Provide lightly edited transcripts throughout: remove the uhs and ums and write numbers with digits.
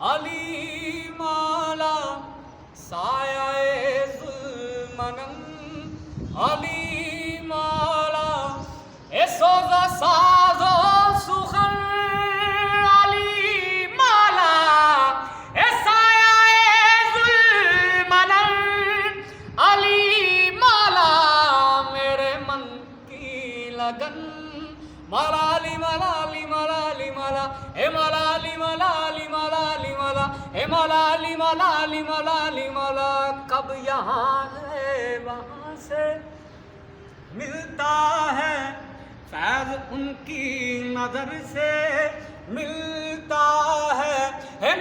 علی مولا سایہ ظلمنم علی مولا اے سوز و ساز و سخن علی مولا اے سایہ ظلمنم علی مولا میرے من کی لگن مولا علی مولا علی مولا علی مولا اے مولا علی مولا علی مولا علی مولا اے مولا علی مولا علی مولا علی مولا کب یہاں ہے وہاں سے ملتا ہے فیض ان کی نظر سے ملتا ہے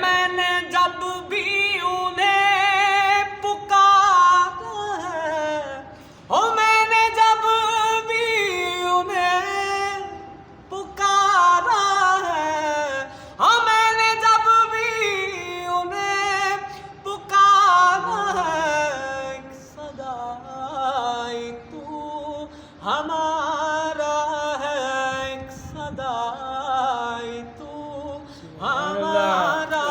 میں نے جب بھی انہیں پکارا ہے میں نے جب بھی انہیں پکارا ہے میں نے جب بھی انہیں پکارا ہے ایک صدائی تو ہمارا ہے ایک صدائی تو ہمارا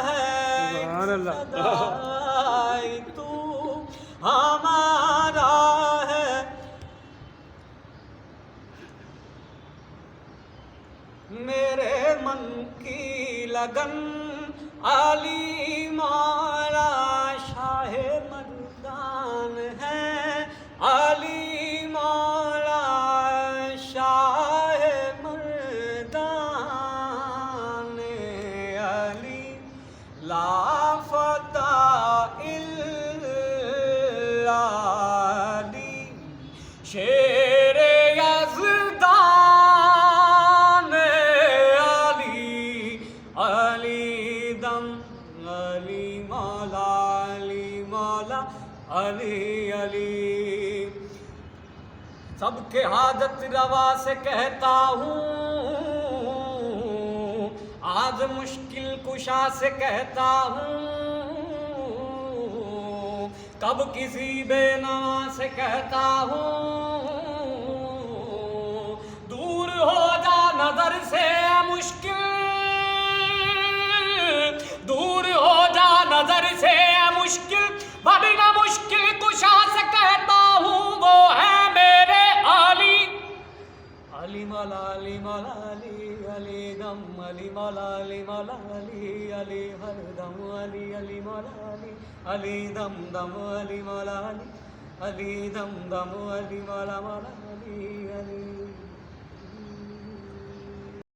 ہے ایک صدائی تو ہمارا ہے میرے من کی لگن علی مولا شاہ مردان ہے علی مولا شاہ مردان علی لا فتح الا علی شیر یزدان علی علی دم علی مولا علی مولا علی علی سب کے حاجت روا سے کہتا ہوں آج مشکل کشا سے کہتا ہوں کب کسی بے نوا سے کہتا ہوں دور ہو جا نظر سے مشکل دور ہو جا نظر سے مشکل ورنہ مشکل کشا سے کہتا ہوں وہ ہے میرے علی علی مولا علی مولا علی علی دم علی مولا علی مولا علی علی ہر دم علی علی مولا علی علی دم دم علی مولا علی علی دم دم علی مولا مولا علی